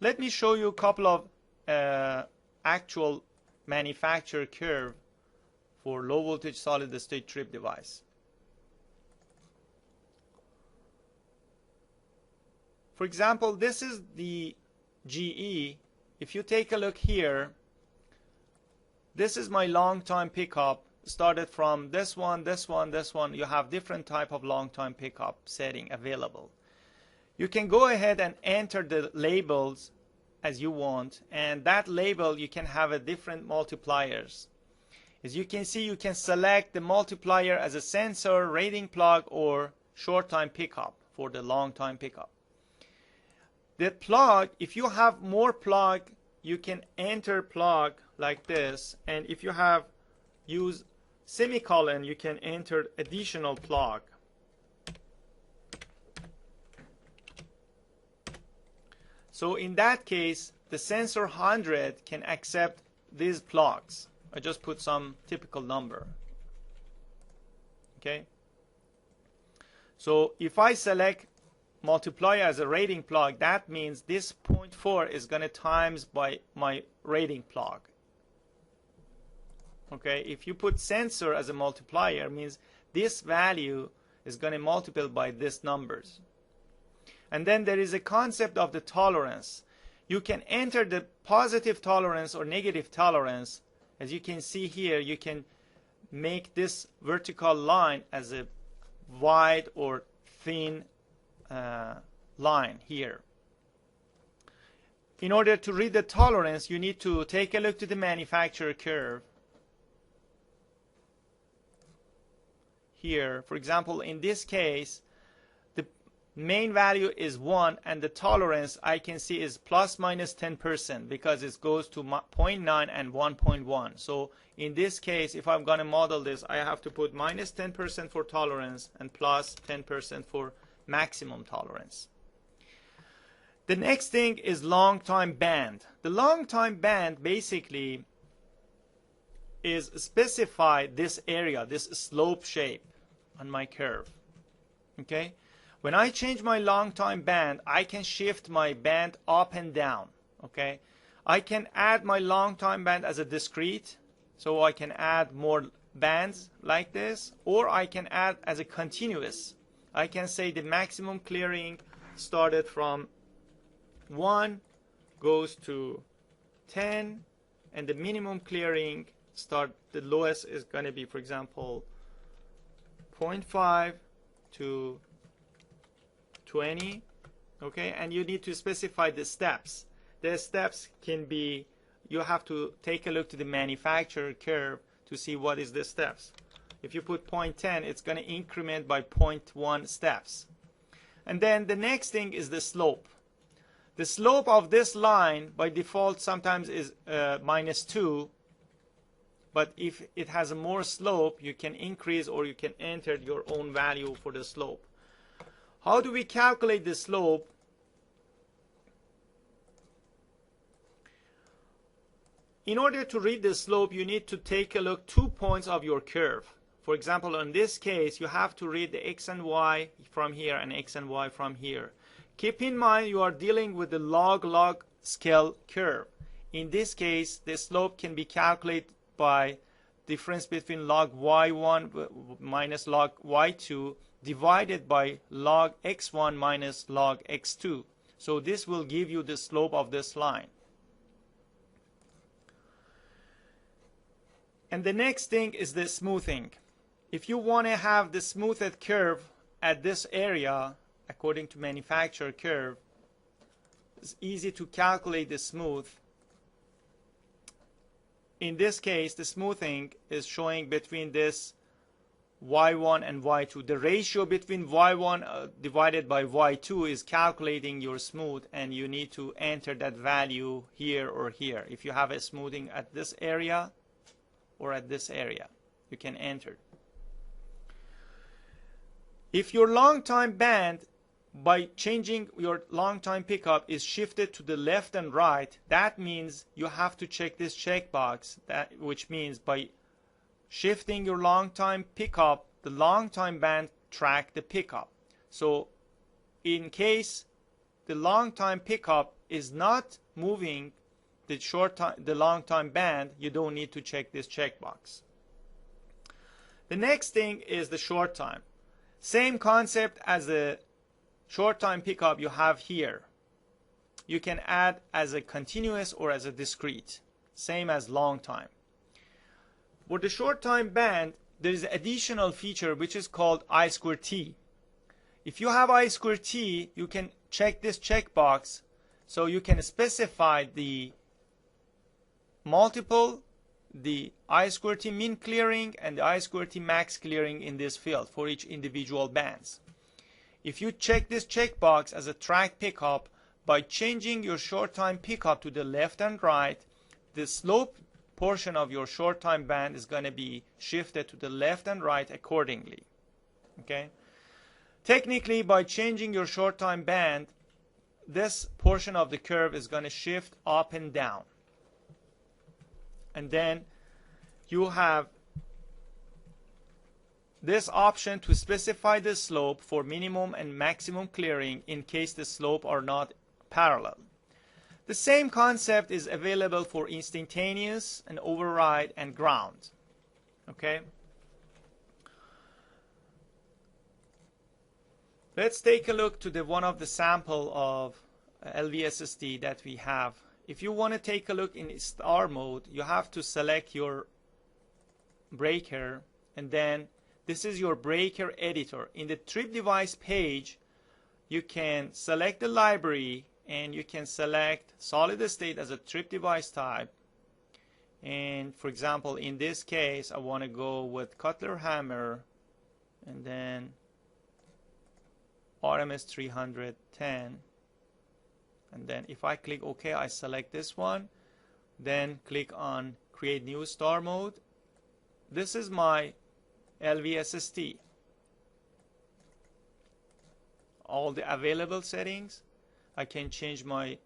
Let me show you a couple of actual manufacturer curve for low voltage solid state trip device. For example, this is the GE. If you take a look here, this is my long time pickup. Started from this one, this one, this one. You have different type of long time pickup setting available. You can go ahead and enter the labels as you want, and that label you can have a different multipliers. As you can see, you can select the multiplier as a sensor, rating plug, or short time pickup for the long time pickup. The plug, if you have more plug, you can enter plug like this, and if you have use semicolon, you can enter additional plug. So in that case, the sensor 100 can accept these plugs. I just put some typical number. Okay. So if I select multiplier as a rating plug, that means this 0.4 is going to times by my rating plug. Okay. If you put sensor as a multiplier, means this value is going to multiply by this numbers. And then there is a concept of the tolerance. You can enter the positive tolerance or negative tolerance. As you can see here, you can make this vertical line as a wide or thin line here. In order to read the tolerance, you need to take a look to the manufacturer curve. Here, for example, in this case, the main value is 1, and the tolerance I can see is plus minus 10% because it goes to 0.9 and 1.1. So in this case, if I'm going to model this, I have to put minus 10% for tolerance and plus 10% for maximum tolerance. The next thing is long time band. The long time band basically is specify this area, this slope shape on my curve. Okay. When I change my long time band, I can shift my band up and down. Okay. I can add my long time band as a discrete, so I can add more bands like this, or I can add as a continuous. I can say the maximum clearing started from 1 goes to 10, and the minimum clearing the lowest is going to be, for example, 0.5 to 20. Okay, and you need to specify the steps. The steps can be, you have to take a look to the manufacturer curve to see what is the steps. If you put 0.10, it's going to increment by 0.1 steps. And then the next thing is the slope. The slope of this line by default sometimes is -2, but if it has a more slope, you can increase or you can enter your own value for the slope. How do we calculate the slope? In order to read the slope, you need to take a look 2 points of your curve. For example, in this case, you have to read the x and y from here and x and y from here. Keep in mind you are dealing with the log scale curve. In this case, the slope can be calculated by difference between log y1 minus log y2 divided by log x1 minus log x2. So this will give you the slope of this line. And the next thing is the smoothing. If you want to have the smoothed curve at this area, according to manufacturer curve, it's easy to calculate the smooth. In this case, the smoothing is showing between this y1 and y2. The ratio between y1 divided by y2 is calculating your smooth, and you need to enter that value here or here. If you have a smoothing at this area or at this area, you can enter. If your long time band, by changing your long time pickup, is shifted to the left and right, that means you have to check this checkbox, which means by shifting your long time pickup, the long time band track the pickup. So in case the long time pickup is not moving the long time band, you don't need to check this checkbox. The next thing is the short time. Same concept as the short time pickup you have here. You can add as a continuous or as a discrete, same as long time. For the short time band, there is an additional feature which is called I square T. If you have I square T, you can check this checkbox, so you can specify the multiple, the I square T min clearing and the I square T max clearing in this field for each individual bands. If you check this checkbox as a track pickup, by changing your short time pickup to the left and right, the slope portion of your short time band is going to be shifted to the left and right accordingly. Okay? Technically, by changing your short time band, this portion of the curve is going to shift up and down. And then you have this option to specify the slope for minimum and maximum clearing in case the slope are not parallel. The same concept is available for instantaneous and override and ground. Okay? Let's take a look to the one of the sample of LVSSD that we have. If you want to take a look in star mode, you have to select your breaker, and then this is your breaker editor. In the trip device page, you can select the library and you can select solid state as a trip device type. And for example, in this case, I want to go with Cutler hammer and then RMS 310. And then if I click OK, I select this one, then click on create new star mode. This is my LVSSD. All the available settings. I can change my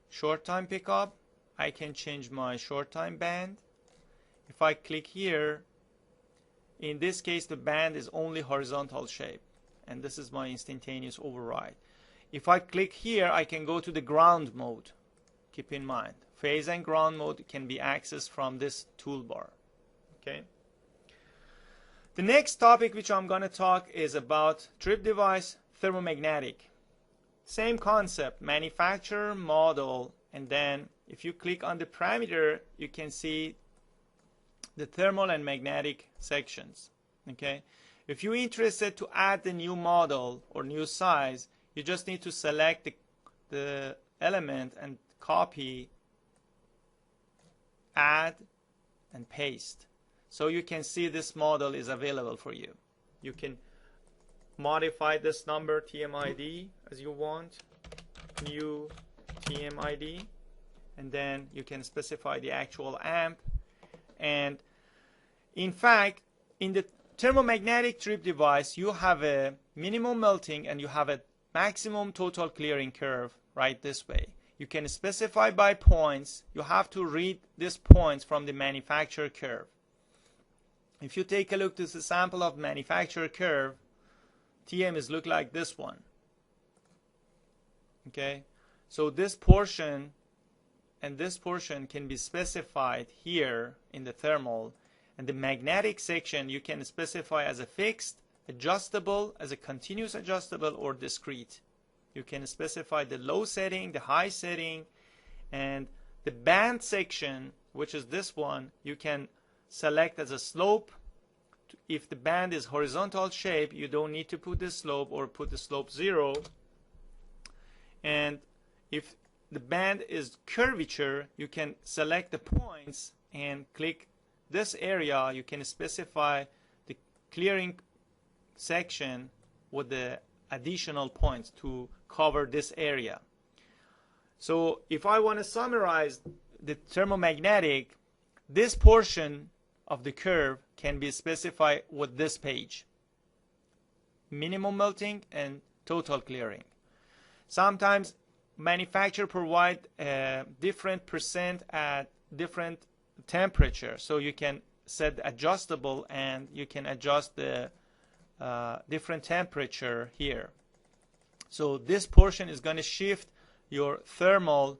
short time pickup. I can change my short time band. If I click here, in this case the band is only horizontal shape, and this is my instantaneous override. If I click here, I can go to the ground mode. Keep in mind, phase and ground mode can be accessed from this toolbar. Okay. The next topic which I'm going to talk is about trip device thermomagnetic. Same concept, manufacturer, model, and then if you click on the parameter, you can see the thermal and magnetic sections. Okay. If you're interested to add the new model or new size, you just need to select the element and copy, add, and paste. So you can see this model is available for you. You can modify this number TMID as you want, new TMID, and then you can specify the actual amp. And in fact, in the thermomagnetic trip device, you have a minimum melting and you have a maximum total clearing curve right this way. You can specify by points. You have to read these points from the manufacturer curve. If you take a look to the sample of manufacturer curve, TM is look like this one. Okay, so this portion and this portion can be specified here in the thermal, and the magnetic section you can specify as a fixed, adjustable, as a continuous adjustable, or discrete. You can specify the low setting, the high setting, and the band section, which is this one, you can select as a slope. If the band is horizontal shape, you don't need to put the slope or put the slope 0. And if the band is curvature, you can select the points and click this area. You can specify the clearing section with the additional points to cover this area. So if I want to summarize the thermomagnetic, this portion of the curve can be specified with this page: minimum melting and total clearing. Sometimes manufacturer provide different percent at different temperature, so you can set adjustable and you can adjust the different temperature here. So this portion is going to shift your thermal